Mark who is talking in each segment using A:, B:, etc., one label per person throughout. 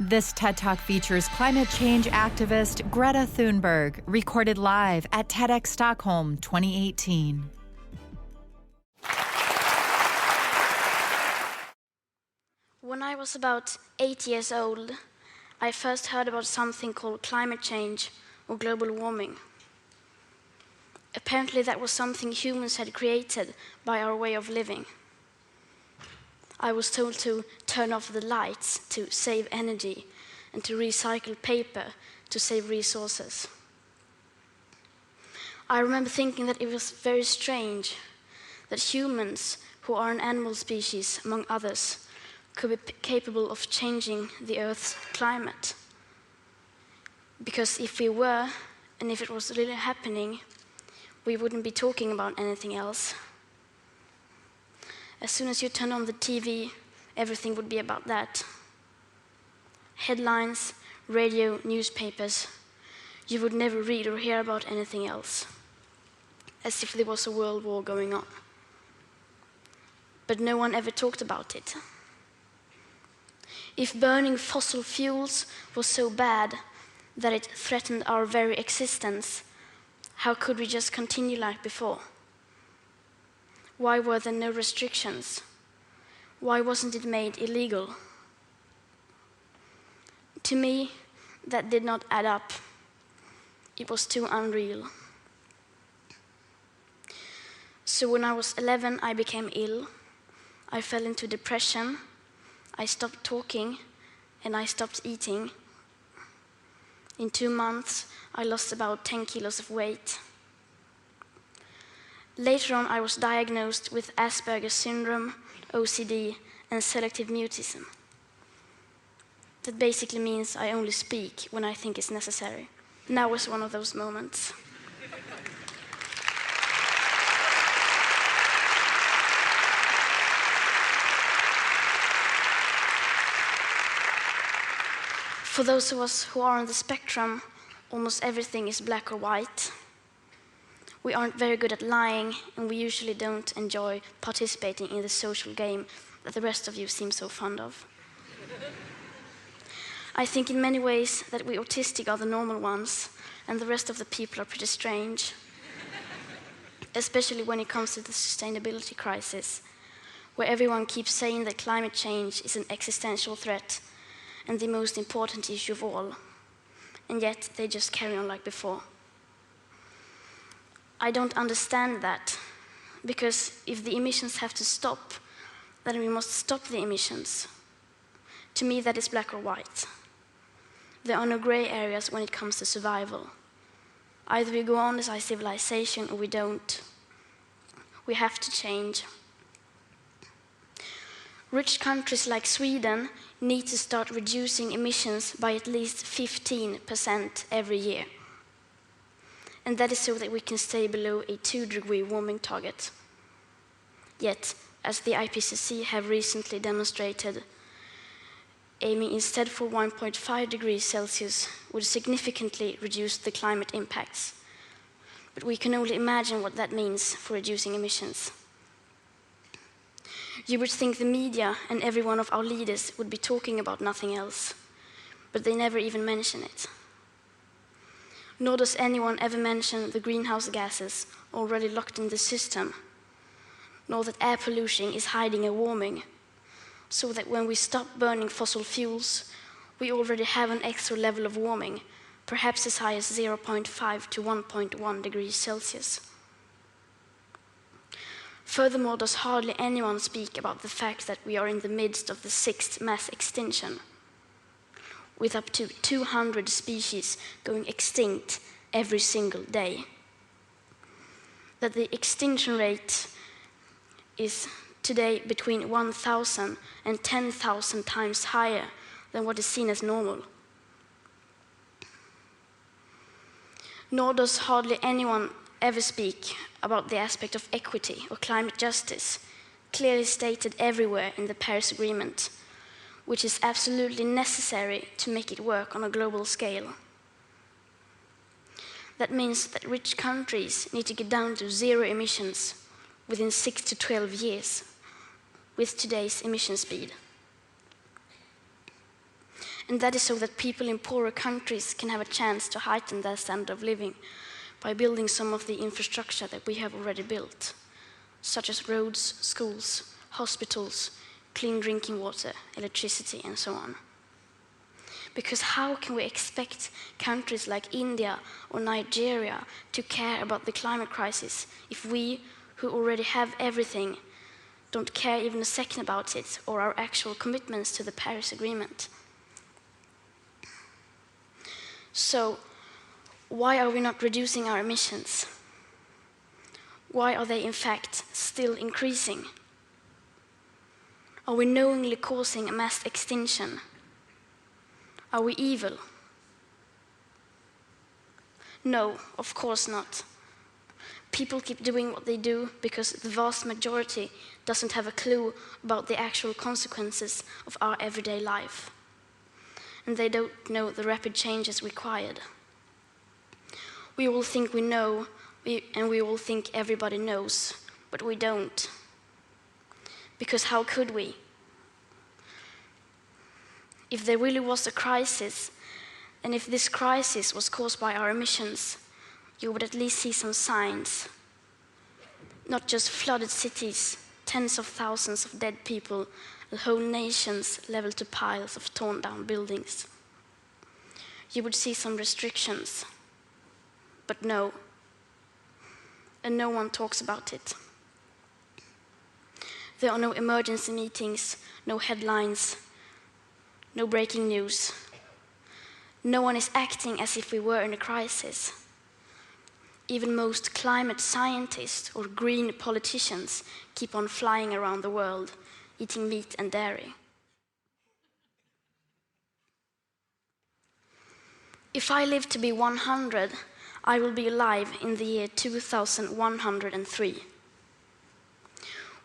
A: This TED Talk features climate change activist Greta Thunberg, recorded live at TEDx Stockholm 2018.
B: When I was about 8 years old, I first heard about something called climate change or global warming. Apparently that was something humans had created by our way of living. I was told to turn off the lights to save energy and to recycle paper to save resources. I remember thinking that it was very strange that humans, who are an animal species among others, could be capable of changing the Earth's climate. Because if we were, and if it was really happening, we wouldn't be talking about anything else. As soon as you turn on the TV, everything would be about that. Headlines, radio, newspapers. You would never read or hear about anything else, as if there was a world war going on. But no one ever talked about it. If burning fossil fuels was so bad that it threatened our very existence, how could we just continue like before? Why were there no restrictions? Why wasn't it made illegal? To me, that did not add up. It was too unreal. So when I was 11, I became ill. I fell into depression. I stopped talking, and I stopped eating. In 2 months, I lost about 10 kilos of weight. Later on, I was diagnosed with Asperger's syndrome, OCD, and selective mutism. That basically means I only speak when I think it's necessary. Now was one of those moments. For those of us who are on the spectrum, almost everything is black or white. We aren't very good at lying, and we usually don't enjoy participating in the social game that the rest of you seem so fond of. I think in many ways that we autistic are the normal ones, and the rest of the people are pretty strange. Especially when it comes to the sustainability crisis, where everyone keeps saying that climate change is an existential threat and the most important issue of all, and yet they just carry on like before. I don't understand that, because if the emissions have to stop, then we must stop the emissions. To me, that is black or white. There are no gray areas when it comes to survival. Either we go on as a civilization or we don't. We have to change. Rich countries like Sweden need to start reducing emissions by at least 15% every year. And that is so that we can stay below a 2-degree warming target. Yet, as the IPCC have recently demonstrated, aiming instead for 1.5 degrees Celsius would significantly reduce the climate impacts. But we can only imagine what that means for reducing emissions. You would think the media and every one of our leaders would be talking about nothing else, but they never even mention it. Nor does anyone ever mention the greenhouse gases already locked in the system, nor that air pollution is hiding a warming, so that when we stop burning fossil fuels, we already have an extra level of warming, perhaps as high as 0.5 to 1.1 degrees Celsius. Furthermore, does hardly anyone speak about the fact that we are in the midst of the 6th mass extinction, with up to 200 species going extinct every single day. That the extinction rate is today between 1,000 and 10,000 times higher than what is seen as normal. Nor does hardly anyone ever speak about the aspect of equity or climate justice, clearly stated everywhere in the Paris Agreement, which is absolutely necessary to make it work on a global scale. That means that rich countries need to get down to 0 emissions within 6 to 12 years with today's emission speed. And that is so that people in poorer countries can have a chance to heighten their standard of living by building some of the infrastructure that we have already built, such as roads, schools, hospitals, clean drinking water, electricity, and so on. Because how can we expect countries like India or Nigeria to care about the climate crisis if we, who already have everything, don't care even a second about it or our actual commitments to the Paris Agreement? So, why are we not reducing our emissions? Why are they in fact still increasing? Are we knowingly causing a mass extinction? Are we evil? No, of course not. People keep doing what they do because the vast majority doesn't have a clue about the actual consequences of our everyday life. And they don't know the rapid changes required. We all think we know, and we all think everybody knows, but we don't. Because how could we? If there really was a crisis, and if this crisis was caused by our emissions, you would at least see some signs. Not just flooded cities, tens of thousands of dead people, and whole nations leveled to piles of torn down buildings. You would see some restrictions, but no. And no one talks about it. There are no emergency meetings, no headlines, no breaking news. No one is acting as if we were in a crisis. Even most climate scientists or green politicians keep on flying around the world, eating meat and dairy. If I live to be 100, I will be alive in the year 2103.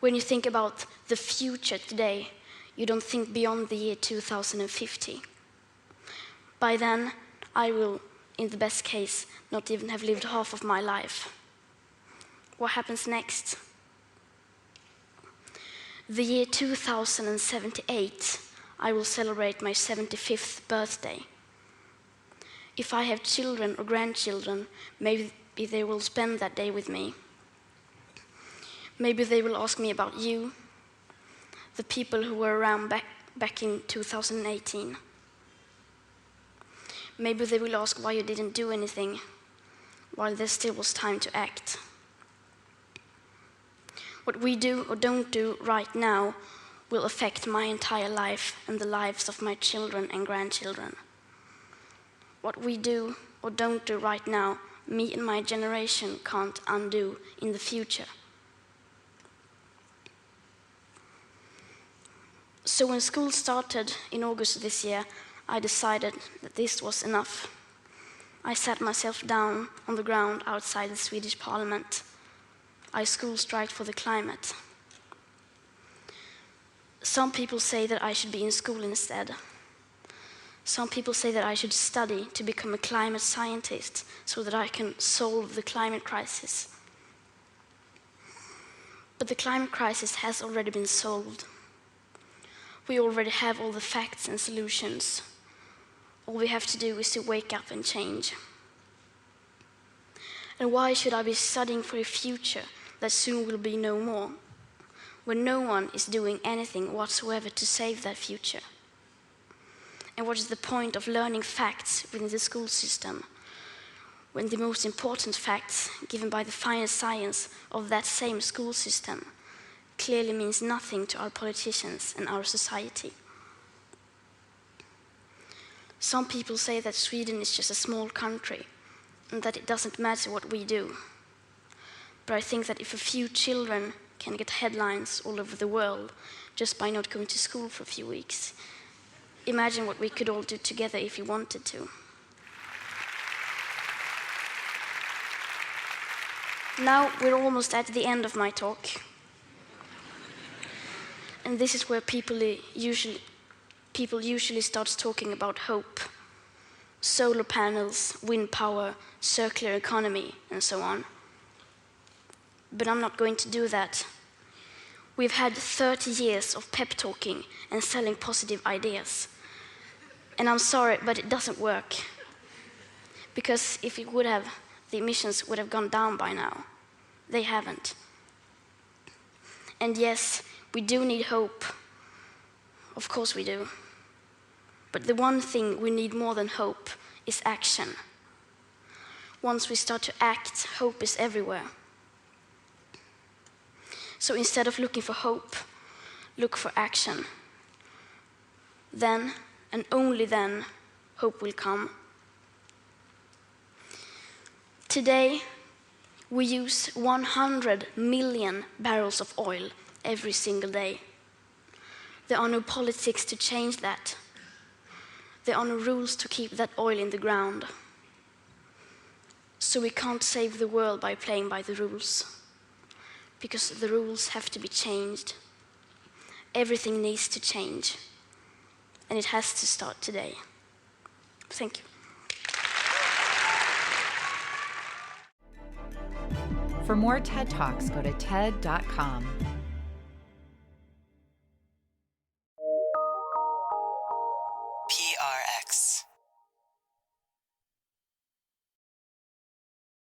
B: When you think about the future today, you don't think beyond the year 2050. By then, I will, in the best case, not even have lived half of my life. What happens next? The year 2078, I will celebrate my 75th birthday. If I have children or grandchildren, maybe they will spend that day with me. Maybe they will ask me about you, the people who were around back in 2018. Maybe they will ask why you didn't do anything while there still was time to act. What we do or don't do right now will affect my entire life and the lives of my children and grandchildren. What we do or don't do right now, me and my generation can't undo in the future. So when school started in August this year, I decided that this was enough. I sat myself down on the ground outside the Swedish parliament. I school striked for the climate. Some people say that I should be in school instead. Some people say that I should study to become a climate scientist so that I can solve the climate crisis. But the climate crisis has already been solved. We already have all the facts and solutions. All we have to do is to wake up and change. And why should I be studying for a future that soon will be no more, when no one is doing anything whatsoever to save that future? And what is the point of learning facts within the school system, when the most important facts given by the fine science of that same school system clearly means nothing to our politicians and our society? Some people say that Sweden is just a small country and that it doesn't matter what we do. But I think that if a few children can get headlines all over the world just by not going to school for a few weeks, imagine what we could all do together if we wanted to. Now we're almost at the end of my talk. And this is where people usually start talking about hope. Solar panels, wind power, circular economy, and so on. But I'm not going to do that. We've had 30 years of pep talking and selling positive ideas. And I'm sorry, but it doesn't work. Because if it would have, the emissions would have gone down by now. They haven't. And yes, we do need hope. Of course we do. But the one thing we need more than hope is action. Once we start to act, hope is everywhere. So instead of looking for hope, look for action. Then, and only then, hope will come. Today, we use 100 million barrels of oil every single day. There are no politics to change that. There are no rules to keep that oil in the ground. So we can't save the world by playing by the rules, because the rules have to be changed. Everything needs to change, and it has to start today. Thank you.
A: For more TED Talks, go to TED.com.
C: PRX.